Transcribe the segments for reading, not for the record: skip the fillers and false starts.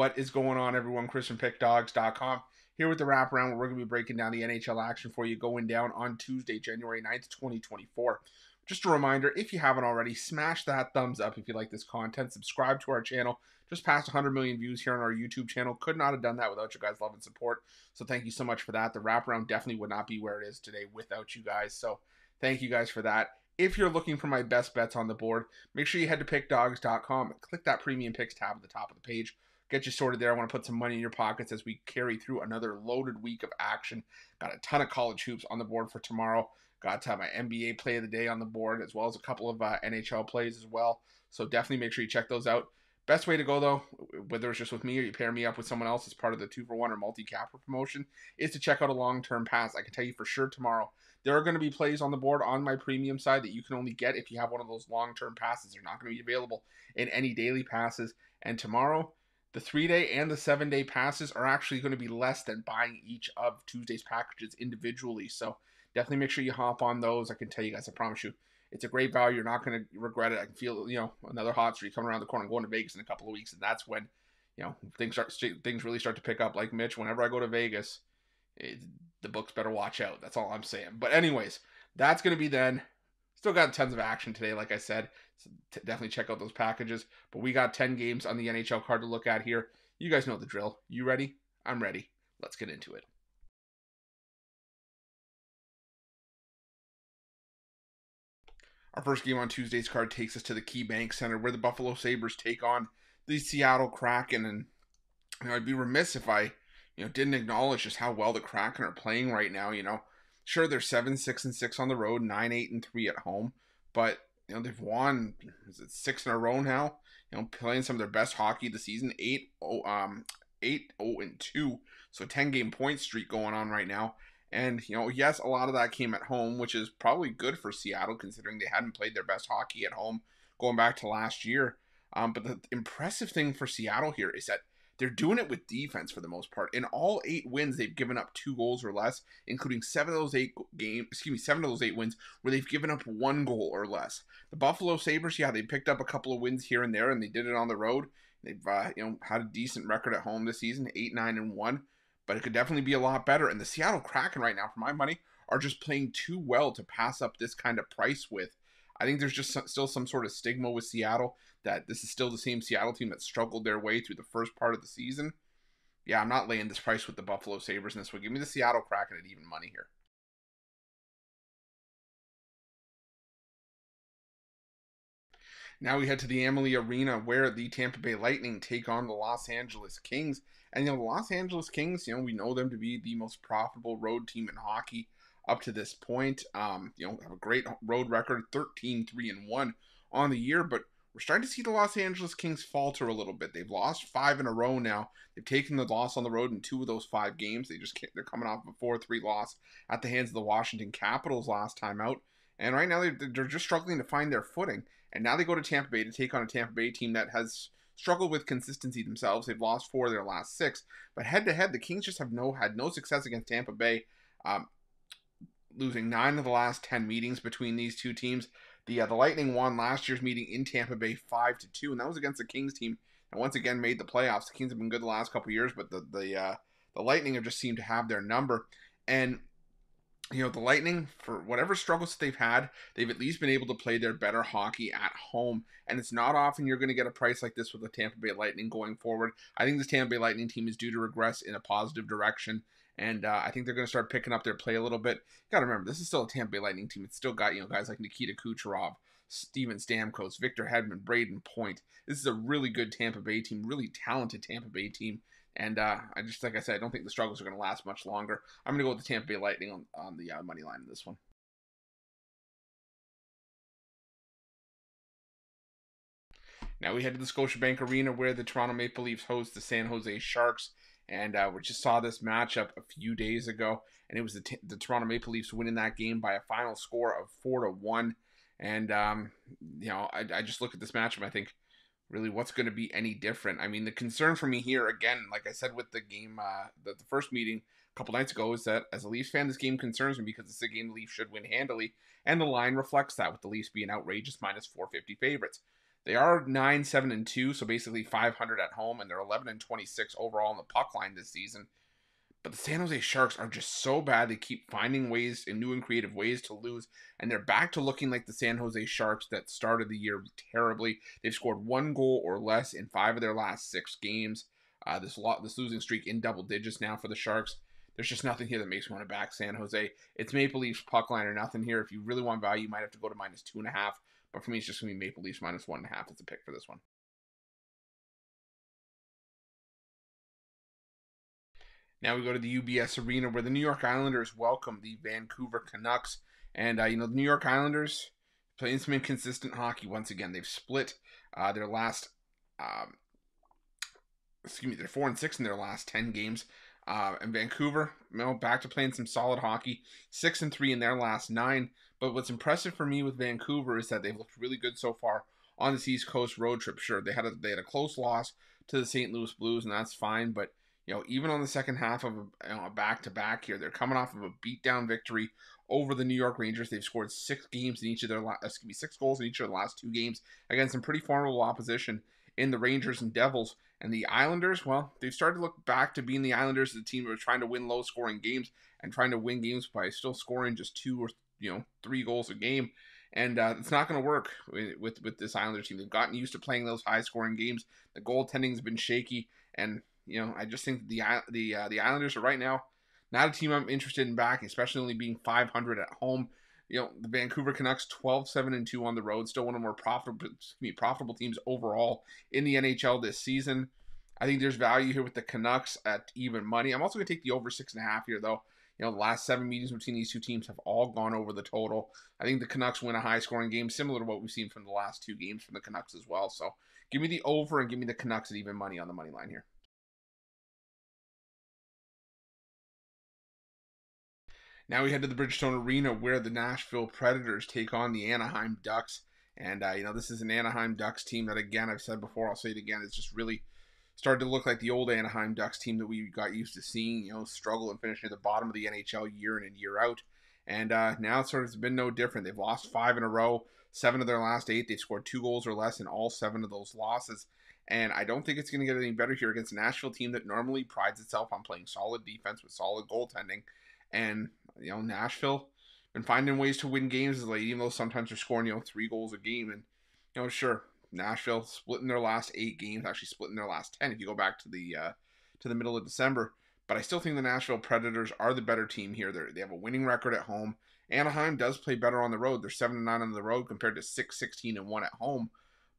What is going on, everyone? Chris from Pickdawgz.com here with the Wraparound, where we're going to be breaking down the NHL action for you going down on Tuesday, January 9th, 2024. Just a reminder, if you haven't already, smash that thumbs up if you like this content. Subscribe to our channel. Just past 100 million views here on our YouTube channel. Could not have done that without your guys' love and support. So thank you so much for that. The Wraparound definitely would not be where it is today without you guys. So thank you guys for that. If you're looking for my best bets on the board, make sure you head to Pickdawgz.com and click that Premium Picks tab at the top of the page. Get you sorted there. I want to put some money in your pockets as we carry through another loaded week of action. Got a ton of college hoops on the board for tomorrow. Got my NBA play of the day on the board, as well as a couple of NHL plays as well. So definitely make sure you check those out. Best way to go, though, whether it's just with me or you pair me up with someone else as part of the 2-for-1 or multi-capper promotion, is to check out a long-term pass. I can tell you for sure tomorrow, there are going to be plays on the board on my premium side that you can only get if you have one of those long-term passes. They're not going to be available in any daily passes. And tomorrow, the 3-day and the 7-day passes are actually going to be less than buying each of Tuesday's packages individually. So definitely make sure you hop on those. I can tell you guys, I promise you, it's a great value. You're not going to regret it. I can feel, another hot streak coming around the corner. I'm going to Vegas in a couple of weeks, and that's when, things really start to pick up. Like Mitch, whenever I go to Vegas, the books better watch out. That's all I'm saying. But anyways, that's going to be then. Still got tons of action today, like I said. So definitely check out those packages. But we got 10 games on the NHL card to look at here. You guys know the drill. You ready? I'm ready. Let's get into it. Our first game on Tuesday's card takes us to the KeyBank Center, where the Buffalo Sabres take on the Seattle Kraken. And I'd be remiss if I didn't acknowledge just how well the Kraken are playing right now. Sure, they're 7-6-6 on the road, 9-8-3 at home, but they've won 6 in a row now. Playing some of their best hockey of the season, 8-0-2, so a 10-game point streak going on right now. And yes, a lot of that came at home, which is probably good for Seattle considering they hadn't played their best hockey at home going back to last year. But the impressive thing for Seattle here is that they're doing it with defense for the most part. In all 8 wins, they've given up 2 goals or less, including 7 of those 8 wins where they've given up 1 goal or less. The Buffalo Sabres, they picked up a couple of wins here and there, and they did it on the road. They've had a decent record at home this season, 8-9-1, but it could definitely be a lot better. And the Seattle Kraken right now, for my money, are just playing too well to pass up this kind of price with. I think there's just still some sort of stigma with Seattle that this is still the same Seattle team that struggled their way through the first part of the season. Yeah, I'm not laying this price with the Buffalo Sabres in this one. Give me the Seattle Kraken at even money here. Now we head to the Amalie Arena, where the Tampa Bay Lightning take on the Los Angeles Kings. And the Los Angeles Kings, we know them to be the most profitable road team in hockey up to this point. Have a great road record, 13-3-1 on the year, but we're starting to see the Los Angeles Kings falter a little bit. They've lost 5 in a row now. They've taken the loss on the road in 2 of those 5 games. They're coming off a 4-3 loss at the hands of the Washington Capitals last time out. And right now they're just struggling to find their footing. And now they go to Tampa Bay to take on a Tampa Bay team that has struggled with consistency themselves. They've lost 4 of their last 6. But head-to-head, the Kings just had no success against Tampa Bay, losing 9 of the last 10 meetings between these two teams. The Lightning won last year's meeting in Tampa Bay 5-2, and that was against the Kings team that once again made the playoffs. The Kings have been good the last couple of years, but the Lightning have just seemed to have their number. And the Lightning, for whatever struggles that they've had, they've at least been able to play their better hockey at home. And it's not often you're going to get a price like this with the Tampa Bay Lightning going forward. I think this Tampa Bay Lightning team is due to regress in a positive direction. And I think they're going to start picking up their play a little bit. You got to remember, this is still a Tampa Bay Lightning team. It's still got, guys like Nikita Kucherov, Steven Stamkos, Victor Hedman, Braden Point. This is a really good Tampa Bay team, really talented Tampa Bay team. And like I said, I don't think the struggles are going to last much longer. I'm going to go with the Tampa Bay Lightning on the money line in this one. Now we head to the Scotiabank Arena, where the Toronto Maple Leafs host the San Jose Sharks. And we just saw this matchup a few days ago, and it was the Toronto Maple Leafs winning that game by a final score of 4-1. And I just look at this matchup, and I think, really, what's going to be any different? I mean, the concern for me here, again, like I said with the game, the first meeting a couple nights ago, is that as a Leafs fan, this game concerns me because it's a game the Leafs should win handily, and the line reflects that with the Leafs being outrageous -450 favorites. They are 9-7-2, so basically 500 at home, and they're 11-26 overall in the puck line this season. But the San Jose Sharks are just so bad. They keep finding ways and new and creative ways to lose. And they're back to looking like the San Jose Sharks that started the year terribly. They've scored 1 goal or less in 5 of their last 6 games. This losing streak in double digits now for the Sharks. There's just nothing here that makes me want to back San Jose. It's Maple Leafs puck line or nothing here. If you really want value, you might have to go to -2.5. But for me, it's just going to be Maple Leafs -1.5 as a pick for this one. Now we go to the UBS Arena where the New York Islanders welcome the Vancouver Canucks. And, the New York Islanders playing some inconsistent hockey once again. They've split their last, they're 4-6 in their last 10 games. And Vancouver, back to playing some solid hockey, 6-3 in their last 9. But what's impressive for me with Vancouver is that they've looked really good so far on this East Coast road trip. Sure, they had a close loss to the St. Louis Blues, and that's fine. But even on the second half of a back-to-back here, they're coming off of a beatdown victory over the New York Rangers. They've scored 6 goals in each of their last 2 games against some pretty formidable opposition in the Rangers and Devils. And the Islanders, well, they've started to look back to being the Islanders, the team that was trying to win low-scoring games and trying to win games by still scoring just 2 or 3 goals a game. And it's not going to work with this Islanders team. They've gotten used to playing those high-scoring games. The goaltending's been shaky, and I just think the Islanders are right now not a team I'm interested in backing, especially only being 500 at home. The Vancouver Canucks 12-7-2 on the road, still one of the more profitable teams overall in the NHL this season. I think there's value here with the Canucks at even money. I'm also going to take the over 6.5 here, though. The last 7 meetings between these two teams have all gone over the total. I think the Canucks win a high-scoring game, similar to what we've seen from the last 2 games from the Canucks as well. So give me the over and give me the Canucks at even money on the money line here. Now we head to the Bridgestone Arena where the Nashville Predators take on the Anaheim Ducks. And, this is an Anaheim Ducks team that, again, I've said before, I'll say it again, it's just really started to look like the old Anaheim Ducks team that we got used to seeing, struggle and finish near the bottom of the NHL year in and year out. And now it's sort of been no different. They've lost 5 in a row, 7 of their last 8. They've scored 2 goals or less in all 7 of those losses. And I don't think it's going to get any better here against a Nashville team that normally prides itself on playing solid defense with solid goaltending. And, Nashville been finding ways to win games as late, even though sometimes they're scoring, 3 goals a game. And, sure, Nashville splitting their last 8 games, actually splitting their last 10 if you go back to the middle of December. But I still think the Nashville Predators are the better team here. They have a winning record at home. Anaheim does play better on the road. They're 7-9 on the road compared to 6-16-1 at home.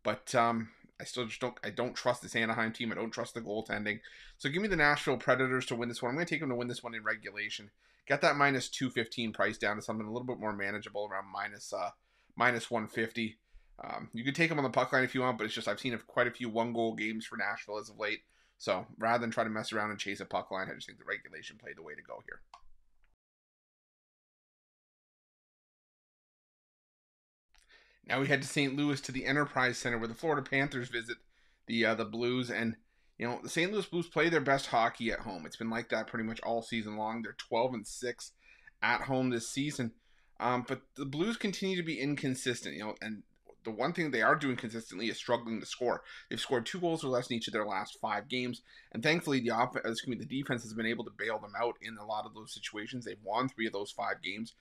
But I still just don't trust this Anaheim team. I don't trust the goaltending. So give me the Nashville Predators to win this one. I'm going to take them to win this one in regulation. Get that -215 price down to something a little bit more manageable, around minus 150. You could take them on the puck line if you want, but it's just I've seen quite a few 1-goal games for Nashville as of late. So rather than try to mess around and chase a puck line, I just think the regulation played the way to go here. Now we head to St. Louis to the Enterprise Center where the Florida Panthers visit the Blues. And, the St. Louis Blues play their best hockey at home. It's been like that pretty much all season long. They're 12-6 at home this season. But the Blues continue to be inconsistent, and the one thing they are doing consistently is struggling to score. They've scored 2 goals or less in each of their last 5 games. And thankfully, the defense has been able to bail them out in a lot of those situations. They've won 3 of those 5 games.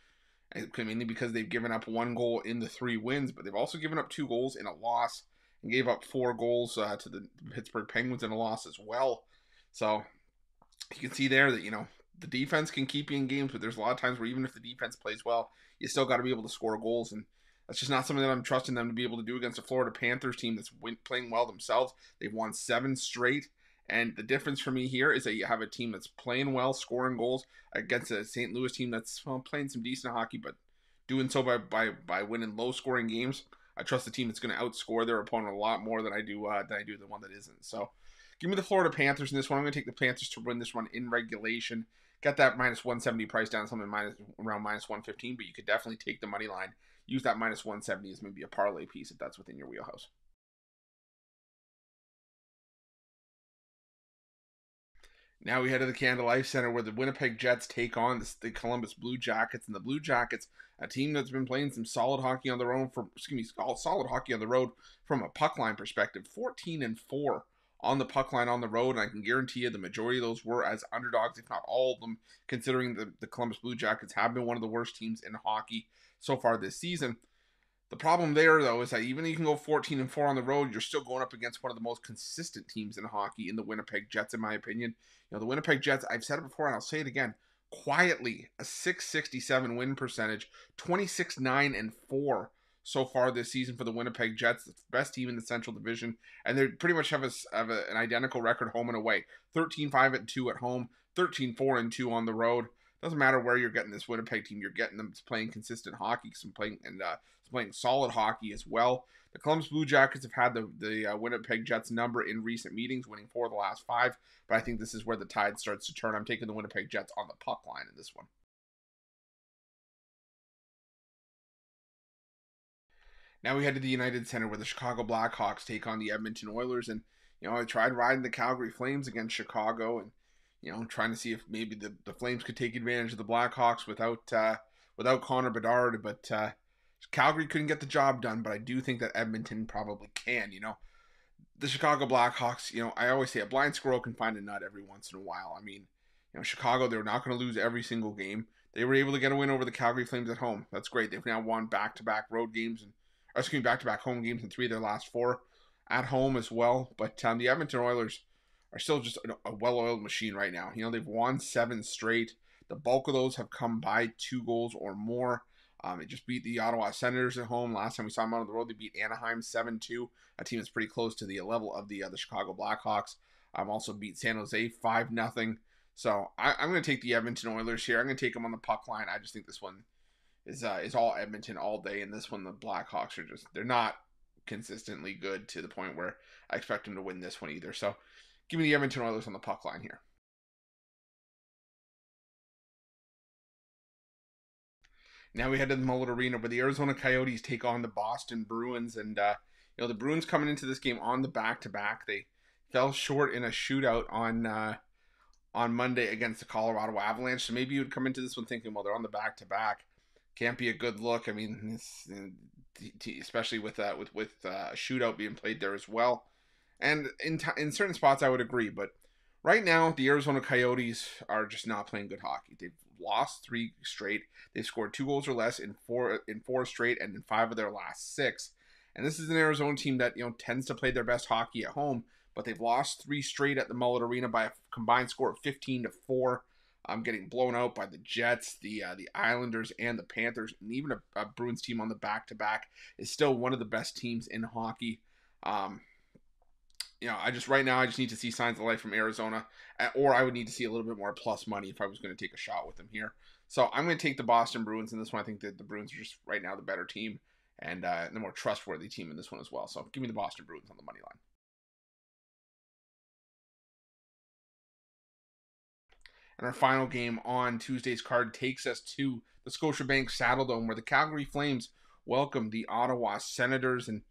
Mainly because they've given up 1 goal in the 3 wins, but they've also given up 2 goals in a loss and gave up 4 goals to the Pittsburgh Penguins in a loss as well. So you can see there that, the defense can keep you in games, but there's a lot of times where even if the defense plays well, you still got to be able to score goals. And that's just not something that I'm trusting them to be able to do against a Florida Panthers team that's playing well themselves. They've won 7 straight. And the difference for me here is that you have a team that's playing well, scoring goals, against a St. Louis team that's playing some decent hockey, but doing so by winning low-scoring games. I trust the team that's going to outscore their opponent a lot more than I do the one that isn't. So give me the Florida Panthers in this one. I'm going to take the Panthers to win this one in regulation. Get that -170 price down, something around -115, but you could definitely take the money line. Use that -170 as maybe a parlay piece if that's within your wheelhouse. Now we head to the Canada Life Center where the Winnipeg Jets take on the Columbus Blue Jackets, and the Blue Jackets, a team that's been playing some solid hockey on the road solid hockey on the road from a puck line perspective. 14-4 on the puck line on the road, and I can guarantee you the majority of those were as underdogs, if not all of them, considering the Columbus Blue Jackets have been one of the worst teams in hockey so far this season. The problem there, though, is that even though you can go 14-4 on the road, you're still going up against one of the most consistent teams in hockey in the Winnipeg Jets, in my opinion. You know, the Winnipeg Jets, I've said it before and I'll say it again, quietly a .667 win percentage, 26-9-4 so far this season for the Winnipeg Jets. It's the best team in the Central Division, and they pretty much have an identical record home and away. 13-5-2 at home, 13-4-2 on the road. Doesn't matter where you're getting this Winnipeg team, you're getting them playing consistent hockey, playing solid hockey as well. The Columbus Blue Jackets have had the Winnipeg Jets number in recent meetings, winning 4 of the last 5, but I think this is where the tide starts to turn. I'm taking the Winnipeg Jets on the puck line in this one. Now we head to the United Center where the Chicago Blackhawks take on the Edmonton Oilers, and I tried riding the Calgary Flames against Chicago, and trying to see if maybe the Flames could take advantage of the Blackhawks without Connor Bedard, but Calgary couldn't get the job done. But I do think that Edmonton probably can. The Chicago Blackhawks, I always say a blind squirrel can find a nut every once in a while. I mean, Chicago, they're not going to lose every single game. They were able to get a win over the Calgary Flames at home. That's great. They've now won back-to-back back-to-back home games in 3 of their last 4 at home as well. But the Edmonton Oilers are still just a well-oiled machine right now. They've won 7 straight. The bulk of those have come by 2 goals or more. They just beat the Ottawa Senators at home. Last time we saw them on the road, they beat Anaheim 7-2, a team that's pretty close to the level of the Chicago Blackhawks. Also beat San Jose 5-0. So I'm going to take the Edmonton Oilers here. I'm going to take them on the puck line. I just think this one is all Edmonton all day, and this one the Blackhawks they're not consistently good to the point where I expect them to win this one either. So give me the Edmonton Oilers on the puck line here. Now we head to the Mullet Arena where the Arizona Coyotes take on the Boston Bruins. And, the Bruins coming into this game on the back-to-back. They fell short in a shootout on Monday against the Colorado Avalanche. So maybe you would come into this one thinking, well, they're on the back-to-back. Can't be a good look. I mean, especially with a shootout being played there as well. And in certain spots, I would agree. But right now, the Arizona Coyotes are just not playing good hockey. They've lost 3 straight. They've scored 2 goals or less in 4 straight and in 5 of their last 6. And this is an Arizona team that tends to play their best hockey at home, but they've lost 3 straight at the Mullet Arena by a combined score of 15-4. Getting blown out by the Jets, the Islanders, and the Panthers, and even a Bruins team on the back-to-back is still one of the best teams in hockey. I just need to see signs of life from Arizona, or I would need to see a little bit more plus money if I was going to take a shot with them here. So I'm going to take the Boston Bruins in this one. I think that the Bruins are just right now the better team and the more trustworthy team in this one as well. So give me the Boston Bruins on the money line. And our final game on Tuesday's card takes us to the Scotiabank Saddledome, where the Calgary Flames welcome the Ottawa Senators. And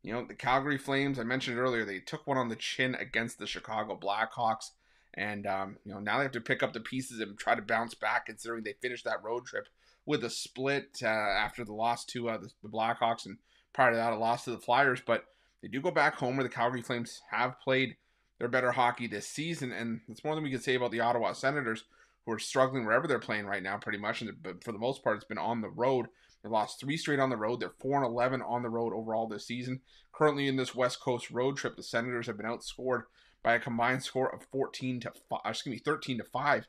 the Calgary Flames, I mentioned earlier, they took one on the chin against the Chicago Blackhawks. And, now they have to pick up the pieces and try to bounce back, considering they finished that road trip with a split after the loss to the Blackhawks, and prior to that, a loss to the Flyers. But they do go back home where the Calgary Flames have played their better hockey this season. And it's more than we can say about the Ottawa Senators, who are struggling wherever they're playing right now, pretty much. But for the most part, it's been on the road. They lost 3 straight on the road. They're 4-11 on the road overall this season. Currently in this West Coast road trip, the Senators have been outscored by a combined score of 13-5.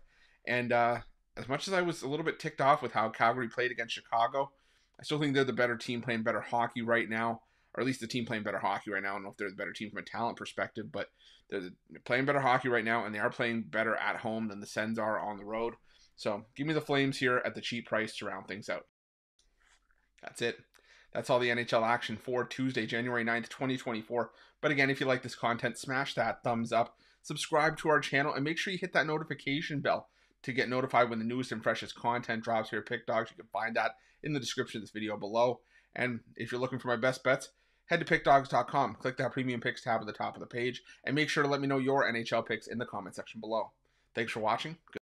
And as much as I was a little bit ticked off with how Calgary played against Chicago, I still think they're the better team playing better hockey right now, or at least the team playing better hockey right now. I don't know if they're the better team from a talent perspective, but they're playing better hockey right now, and they are playing better at home than the Sens are on the road. So give me the Flames here at the cheap price to round things out. That's it. That's all the NHL action for Tuesday, January 9th, 2024. But again, if you like this content, smash that thumbs up, subscribe to our channel, and make sure you hit that notification bell to get notified when the newest and freshest content drops here at Pick Dawgz. You can find that in the description of this video below. And if you're looking for my best bets, head to pickdawgz.com. Click that premium picks tab at the top of the page, and make sure to let me know your NHL picks in the comment section below. Thanks for watching.